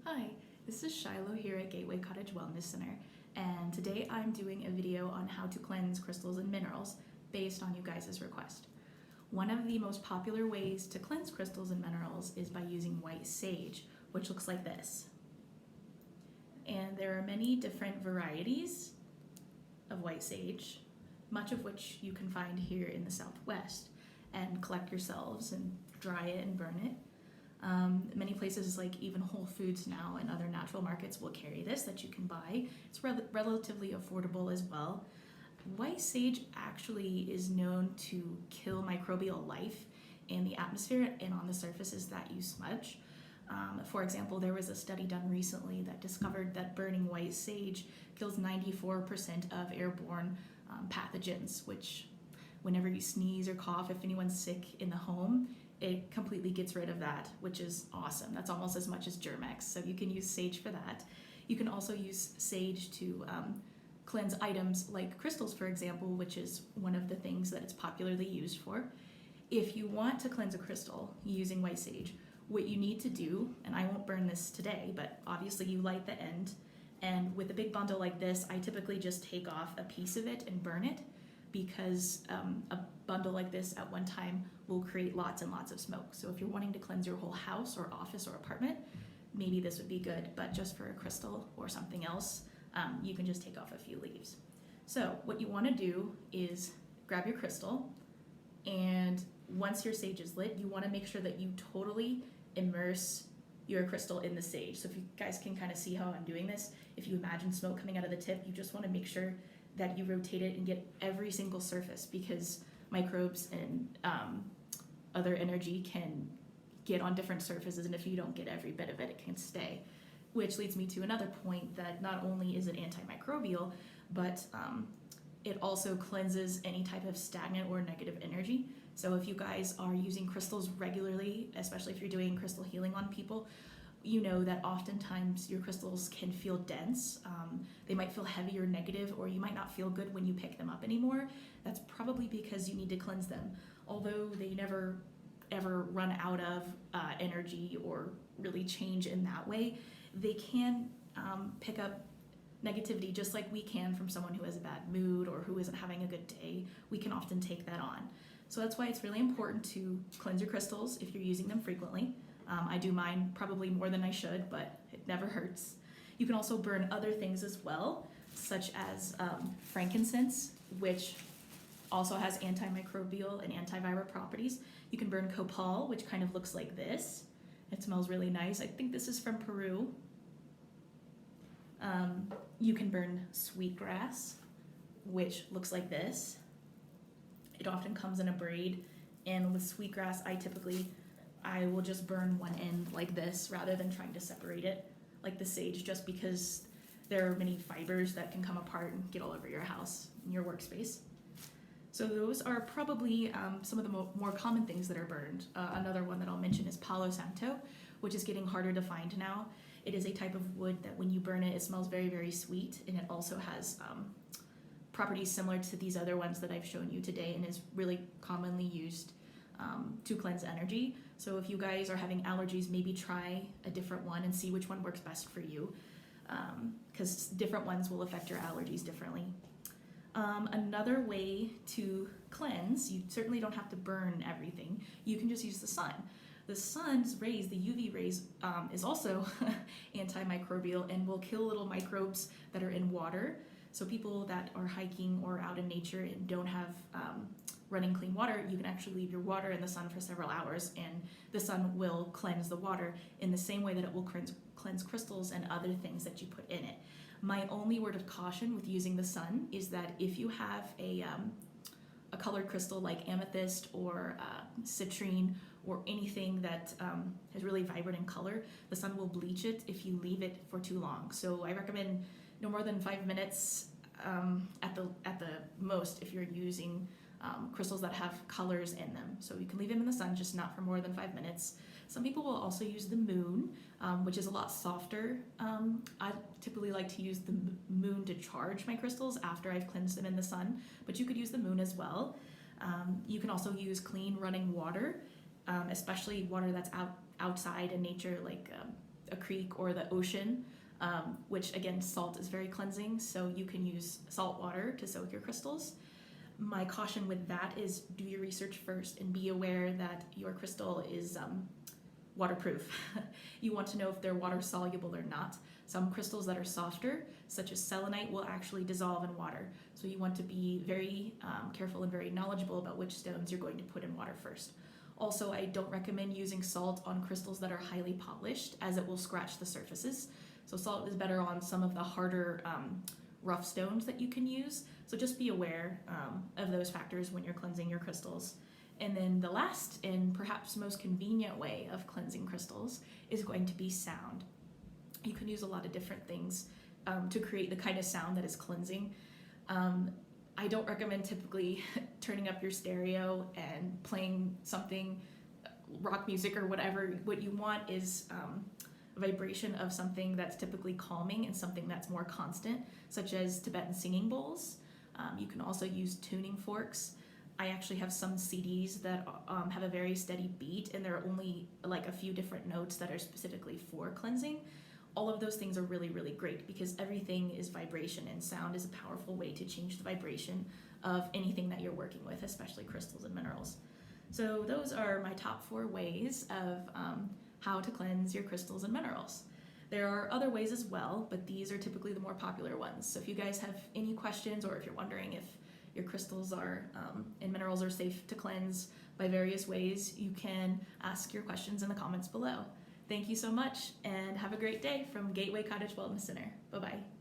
Hi, this is Shiloh here at Gateway Cottage Wellness Center, and today I'm doing a video on how to cleanse crystals and minerals based on you guys' request. One of the most popular ways to cleanse crystals and minerals is by using white sage, which looks like this. And there are many different varieties of white sage, much of which you can find here in the Southwest, and collect yourselves and dry it and burn it. Many places like even Whole Foods now and other natural markets will carry this that you can buy. It's relatively affordable as well. White sage actually is known to kill microbial life in the atmosphere and on the surfaces that you smudge. For example, there was a study done recently that discovered that burning white sage kills 94% of airborne pathogens, which whenever you sneeze or cough, if anyone's sick in the home, it completely gets rid of that, which is awesome. That's almost as much as Germ-X, so you can use sage for that. You can also use sage to cleanse items like crystals, for example, which is one of the things that it's popularly used for. If you want to cleanse a crystal using white sage, what you need to do, and I won't burn this today, but obviously you light the end, and with a big bundle like this, I typically just take off a piece of it and burn it, because a bundle like this at one time will create lots and lots of smoke. So if you're wanting to cleanse your whole house or office or apartment, maybe this would be good, but just for a crystal or something else, you can just take off a few leaves. So what you want to do is grab your crystal, and once your sage is lit, you want to make sure that you totally immerse your crystal in the sage. So if you guys can kind of see how I'm doing this, if you imagine smoke coming out of the tip, you just want to make sure that you rotate it and get every single surface, because microbes and other energy can get on different surfaces, and if you don't get every bit of it, it can stay. Which leads me to another point, that not only is it antimicrobial, but it also cleanses any type of stagnant or negative energy. So if you guys are using crystals regularly, especially if you're doing crystal healing on people, you know that oftentimes your crystals can feel dense. They might feel heavy or negative, or you might not feel good when you pick them up anymore. That's probably because you need to cleanse them. Although they never ever run out of energy or really change in that way, they can pick up negativity just like we can from someone who has a bad mood or who isn't having a good day. We can often take that on. So that's why it's really important to cleanse your crystals if you're using them frequently. I do mine probably more than I should, but it never hurts. You can also burn other things as well, such as frankincense, which also has antimicrobial and antiviral properties. You can burn copal, which kind of looks like this. It smells really nice. I think this is from Peru. You can burn sweetgrass, which looks like this. It often comes in a braid, and with sweetgrass, I will just burn one end like this rather than trying to separate it like the sage, just because there are many fibers that can come apart and get all over your house and your workspace. So those are probably some of the more common things that are burned. Another one that I'll mention is Palo Santo, which is getting harder to find now. It is a type of wood that when you burn it, it smells very, very sweet, and it also has properties similar to these other ones that I've shown you today, and is really commonly used to cleanse energy. So if you guys are having allergies, maybe try a different one and see which one works best for you, because different ones will affect your allergies differently. Another way to cleanse, you certainly don't have to burn everything. You can just use the sun. The sun's rays, the UV rays, is also antimicrobial and will kill little microbes that are in water. So people that are hiking or out in nature and don't have running clean water, you can actually leave your water in the sun for several hours, and the sun will cleanse the water in the same way that it will cleanse crystals and other things that you put in it. My only word of caution with using the sun is that if you have a colored crystal like amethyst or citrine or anything that is really vibrant in color, the sun will bleach it if you leave it for too long. So I recommend no more than 5 minutes at the most if you're using crystals that have colors in them. So you can leave them in the sun, just not for more than 5 minutes. Some people will also use the moon, which is a lot softer. I typically like to use the moon to charge my crystals after I've cleansed them in the sun, but you could use the moon as well. You can also use clean running water, especially water that's outside in nature, like a creek or the ocean, which again, salt is very cleansing, so you can use salt water to soak your crystals. My caution with that is do your research first and be aware that your crystal is waterproof. You want to know if they're water soluble or not. Some crystals that are softer, such as selenite, will actually dissolve in water. So you want to be very careful and very knowledgeable about which stones you're going to put in water first. Also, I don't recommend using salt on crystals that are highly polished, as it will scratch the surfaces. So salt is better on some of the harder rough stones that you can use. So just be aware of those factors when you're cleansing your crystals. And then the last and perhaps most convenient way of cleansing crystals is going to be sound. You can use a lot of different things to create the kind of sound that is cleansing. I don't recommend typically turning up your stereo and playing something, rock music or whatever. What you want is vibration of something that's typically calming and something that's more constant, such as Tibetan singing bowls. You can also use tuning forks. I actually have some CDs that have a very steady beat, and there are only like a few different notes that are specifically for cleansing. All of those things are really, really great because everything is vibration, and sound is a powerful way to change the vibration of anything that you're working with, especially crystals and minerals. So those are my top 4 ways of how to cleanse your crystals and minerals. There are other ways as well, but these are typically the more popular ones. So if you guys have any questions, or if you're wondering if your crystals are and minerals are safe to cleanse by various ways, you can ask your questions in the comments below. Thank you so much, and have a great day from Gateway Cottage Wellness Center. Bye-bye.